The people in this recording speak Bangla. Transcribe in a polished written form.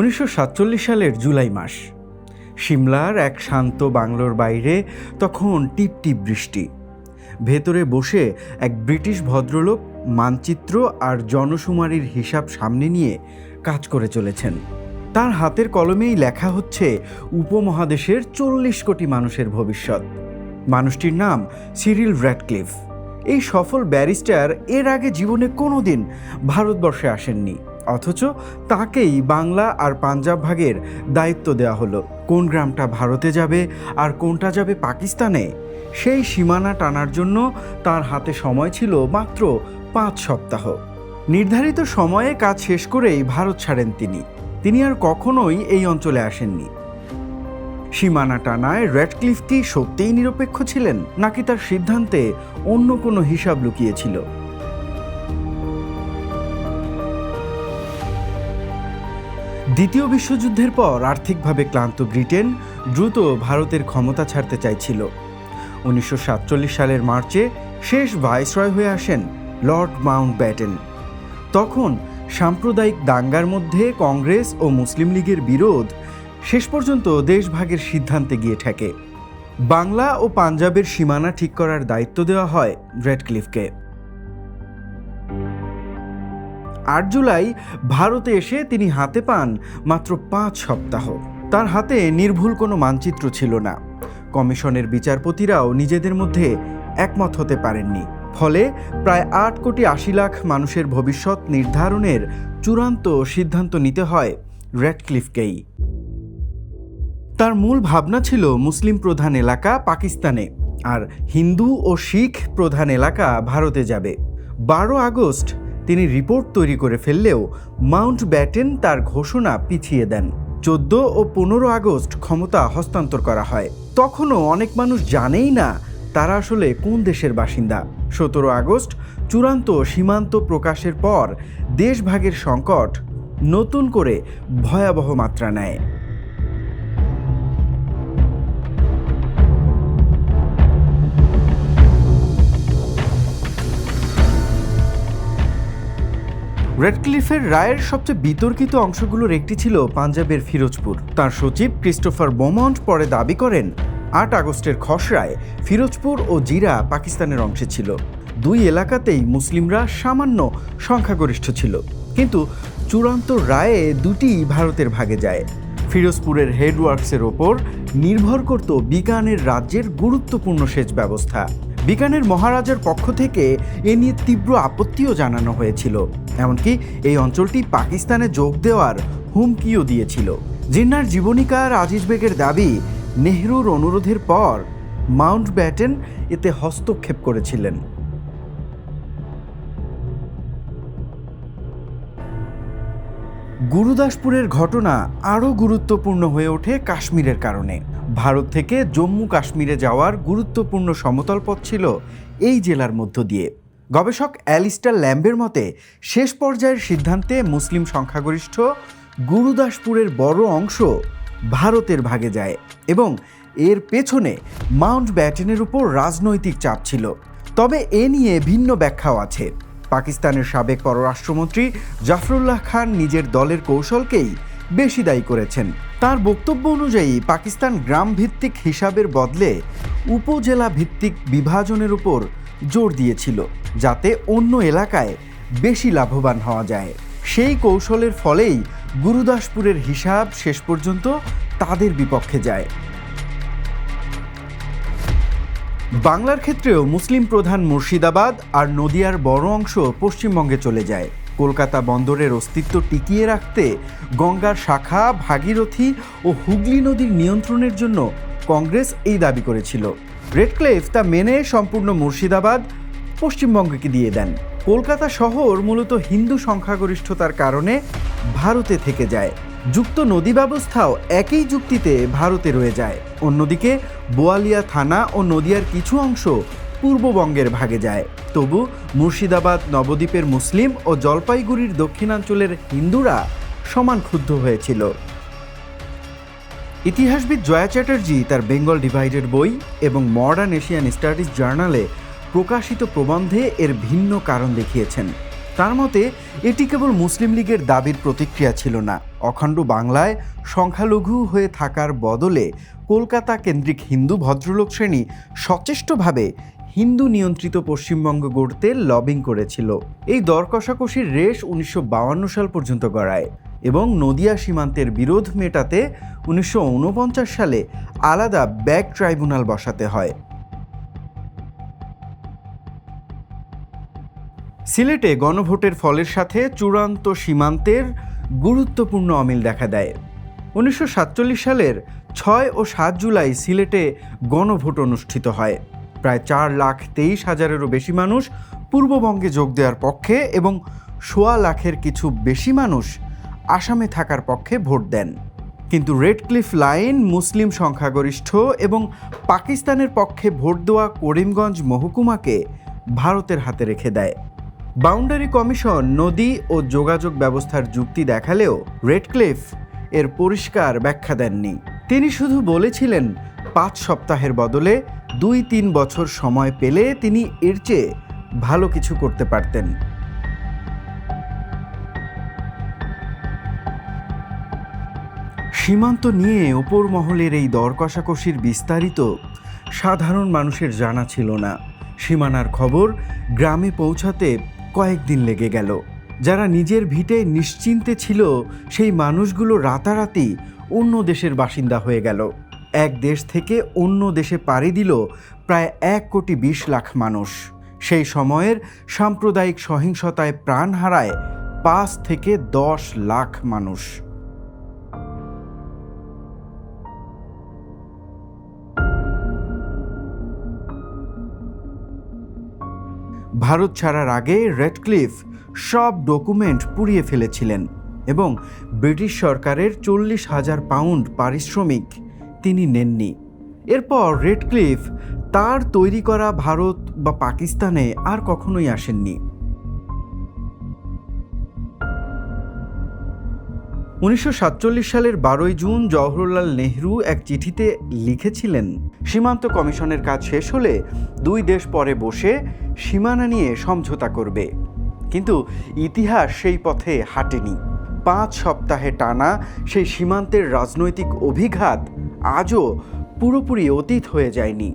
1947 সালের জুলাই মাস। সিমলার এক শান্ত বাংলোর বাইরে তখন টিপটিপ বৃষ্টি। ভেতরে বসে এক ব্রিটিশ ভদ্রলোক মানচিত্র আর জনশুমারির হিসাব সামনে নিয়ে কাজ করে চলেছেন। তার হাতের কলমেই লেখা হচ্ছে উপমহাদেশের 40 কোটি মানুষের ভবিষ্যৎ। মানুষটির নাম সিরিল র্যাডক্লিফ। এই সফল ব্যারিস্টার এর আগে জীবনে কোনোদিন ভারতবর্ষে আসেননি, অথচ তাকেই বাংলা আর পাঞ্জাব ভাগের দায়িত্ব দেওয়া হলো। কোন গ্রামটা ভারতে যাবে আর কোনটা যাবে পাকিস্তানে, সেই সীমানা টানার জন্য তার হাতে সময় ছিল মাত্র 5 সপ্তাহ। নির্ধারিত সময়ে কাজ শেষ করেই ভারত ছাড়েন তিনি আর কখনোই এই অঞ্চলে আসেননি। সীমানা টানায় র্যাডক্লিফ কি সত্যিই নিরপেক্ষ ছিলেন, নাকি তার সিদ্ধান্তে অন্য কোনো হিসাব লুকিয়েছিল? দ্বিতীয় বিশ্বযুদ্ধের পর আর্থিকভাবে ক্লান্ত ব্রিটেন দ্রুত ভারতের ক্ষমতা ছাড়তে চাইছিল। 1947 সালের মার্চে শেষ ভাইসরয় হয়ে আসেন লর্ড মাউন্টব্যাটেন। তখন সাম্প্রদায়িক দাঙ্গার মধ্যে কংগ্রেস ও মুসলিম লীগের বিরোধ শেষ পর্যন্ত দেশভাগের সিদ্ধান্তে গিয়ে ঠেকে। বাংলা ও পাঞ্জাবের সীমানা ঠিক করার দায়িত্ব দেওয়া হয় র্যাডক্লিফকে। 8 জুলাই ভারতে এসে তিনি হাতে পান মাত্র 5 সপ্তাহ। তার হাতে নির্ভুল কোনো মানচিত্র ছিল না। কমিশনের বিচারপতিরাও নিজেদের মধ্যে একমত হতে পারেননি। ফলে প্রায় 8 কোটি 80 লাখ মানুষের ভবিষ্যৎ নির্ধারণের চূড়ান্ত সিদ্ধান্ত নিতে হয় র্যাডক্লিফকেই। তার মূল ভাবনা ছিল মুসলিম প্রধান এলাকা পাকিস্তানে আর হিন্দু ও শিখ প্রধান এলাকা ভারতে যাবে। 12 আগস্ট তিনি রিপোর্ট তৈরি করে ফেললেও মাউন্টব্যাটেন তার ঘোষণা পিছিয়ে দেন। 14 ও 15 আগস্ট ক্ষমতা হস্তান্তর করা হয়। তখনও অনেক মানুষ জানেই না তারা আসলে কোন দেশের বাসিন্দা। 17 আগস্ট চূড়ান্ত সীমান্ত প্রকাশের পর দেশভাগের সংকট নতুন করে ভয়াবহ মাত্রা নেয়। র্যাডক্লিফের রায়ের সবচেয়ে বিতর্কিত অংশগুলোর একটি ছিল পাঞ্জাবের ফিরোজপুর। তার সচিব ক্রিস্টোফার বোমন্ট পরে দাবি করেন 8 আগস্টের খসড়ায় ফিরোজপুর ও জিরা পাকিস্তানের অংশে ছিল। 2 এলাকাতেই মুসলিমরা সামান্য সংখ্যাগরিষ্ঠ ছিল, কিন্তু চূড়ান্ত রায়ে দুটি ভারতের ভাগে যায়। ফিরোজপুরের হেডওয়ার্কসের ওপর নির্ভর করত বিকানের রাজ্যের গুরুত্বপূর্ণ সেচ ব্যবস্থা। বিকানের মহারাজার পক্ষ থেকে এ নিয়ে তীব্র আপত্তিও জানানো হয়েছিল, এমনকি এই অঞ্চলটি পাকিস্তানে যোগ দেওয়ার হুমকিও দিয়েছিল। জিন্নার জীবনীকার আজিজ বেগের দাবি, নেহরুর অনুরোধের পর মাউন্টব্যাটেন এতে হস্তক্ষেপ করেছিলেন। গুরুদাসপুরের ঘটনা আরও গুরুত্বপূর্ণ হয়ে ওঠে কাশ্মীরের কারণে। ভারত থেকে জম্মু কাশ্মীরে যাওয়ার গুরুত্বপূর্ণ সমতল পথ ছিল এই জেলার মধ্য দিয়ে। গবেষক অ্যালিস্টার ল্যাম্বের মতে শেষ পর্যায়ের সিদ্ধান্তে মুসলিম সংখ্যাগরিষ্ঠ গুরুদাসপুরের বড় অংশ ভারতের ভাগে যায় এবং এর পেছনে মাউন্টব্যাটেনের উপর রাজনৈতিক চাপ ছিল। তবে এ নিয়ে ভিন্ন ব্যাখ্যাও আছে। পাকিস্তানের সাবেক পররাষ্ট্রমন্ত্রী জাফরুল্লাহ খান নিজের দলের কৌশলকেই বেশি দায়ী করেছেন। তার বক্তব্য অনুযায়ী পাকিস্তান গ্রাম ভিত্তিক হিসাবের বদলে উপজেলা ভিত্তিক বিভাজনের উপর জোর দিয়েছিল, যাতে অন্য এলাকায় বেশি লাভবান হওয়া যায়। সেই কৌশলের ফলেই গুরুদাসপুরের হিসাব শেষ পর্যন্ত তাদের বিপক্ষে যায়। বাংলার ক্ষেত্রেও মুসলিম প্রধান মুর্শিদাবাদ আর নদিয়ার বড় অংশ পশ্চিমবঙ্গে চলে যায়। কলকাতা বন্দরের অস্তিত্ব টিকিয়ে রাখতে গঙ্গার শাখা ভাগীরথী ও হুগলি নদীর নিয়ন্ত্রণের জন্য কংগ্রেস এই দাবি করেছিল। র্যাডক্লিফ তা মেনে সম্পূর্ণ মুর্শিদাবাদ পশ্চিমবঙ্গকে দিয়ে দেন। কলকাতা শহর মূলত হিন্দু সংখ্যাগরিষ্ঠতার কারণে ভারতে থেকে যায়। যুক্ত নদী ব্যবস্থাও একই যুক্তিতে ভারতে রয়ে যায়। অন্যদিকে বোয়ালিয়া থানা ও নদিয়ার কিছু অংশ পূর্ববঙ্গের ভাগে যায়। তবু মুর্শিদাবাদ নবদ্বীপের মুসলিম ও জলপাইগুড়ির দক্ষিণাঞ্চলের হিন্দুরা সমান ক্ষুব্ধ হয়েছিল। ইতিহাসবিদ জয়া চ্যাটার্জি তার বেঙ্গল ডিভাইডেড বই এবং মডার্ন এশিয়ান স্টাডিজ জার্নালে প্রকাশিত প্রবন্ধে এর ভিন্ন কারণ দেখিয়েছেন। তার মতে এটি কেবল মুসলিম লীগের দাবির প্রতিক্রিয়া ছিল না, অখণ্ড বাংলায় সংখ্যালঘু হয়ে থাকার বদলে কলকাতা কেন্দ্রিক হিন্দু ভদ্রলোক শ্রেণী সচেষ্টভাবে হিন্দু নিয়ন্ত্রিত পশ্চিমবঙ্গ গড়তে লবিং করেছিল। এই দর কষাকষির রেশ 1952 সাল পর্যন্ত গড়ায় এবং নদিয়া সীমান্তের বিরোধ মেটাতে 1949 সালে আলাদা ব্যাক ট্রাইব্যুনাল বসাতে হয়। সিলেটে গণভোটের ফলের সাথে চূড়ান্ত সীমান্তের গুরুত্বপূর্ণ অমিল দেখা দেয়। 1947 সালের 6 ও 7 জুলাই সিলেটে গণভোট অনুষ্ঠিত হয়। প্রায় 4,23,000-এরও বেশি মানুষ পূর্ববঙ্গে যোগ দেওয়ার পক্ষে এবং 1.25 লাখের কিছু বেশি মানুষ আসামে থাকার পক্ষে ভোট দেন। কিন্তু রেডক্লিফ লাইন মুসলিম সংখ্যাগরিষ্ঠ এবং পাকিস্তানের পক্ষে ভোট দেওয়া করিমগঞ্জ মহকুমাকে ভারতের হাতে রেখে দেয়। বাউন্ডারি কমিশন নদী ও যোগাযোগ ব্যবস্থার যুক্তি দেখালেও রেডক্লিফ এর পরিষ্কার ব্যাখ্যা দেননি। তিনি শুধু বলেছিলেন 5 সপ্তাহের বদলে 2-3 বছর সময় পেলে তিনি এর চেয়ে ভালো কিছু করতে পারতেন। সীমান্ত নিয়ে উপর মহলের এই দর কষাকষির বিস্তারিত সাধারণ মানুষের জানা ছিল না। সীমানার খবর গ্রামে পৌঁছাতে কয়েকদিন লেগে গেল। যারা নিজের ভিটে নিশ্চিন্তে ছিল সেই মানুষগুলো রাতারাতি অন্য দেশের বাসিন্দা হয়ে গেল। এক দেশ থেকে অন্য দেশে পাড়ি দিল প্রায় 1,20,00,000 মানুষ। সেই সময়ের সাম্প্রদায়িক সহিংসতায় প্রাণ হারায় 5 থেকে 10 লাখ মানুষ। ভারত ছাড়ার আগে রেডক্লিফ সব ডকুমেন্ট পুড়িয়ে ফেলেছিলেন এবং ব্রিটিশ সরকারের 40,000 পাউন্ড পারিশ্রমিক তিনি নেননি। এরপর রেডক্লিফ তার তৈরি করা ভারত বা পাকিস্তানে আর কখনোই আসেননি। 1947 সালের 12 জুন জওহরলাল নেহরু এক চিঠিতে লিখেছিলেন, সীমান্ত কমিশনের কাজ শেষ হলে 2 দেশ পরে বসে সীমানা নিয়ে সমঝোতা করবে। কিন্তু ইতিহাস সেই পথে হাঁটেনি। 5 সপ্তাহে টানা সেই সীমান্তের রাজনৈতিক অভিঘাত আজও পুরোপুরি অতীত হয়ে যায়নি।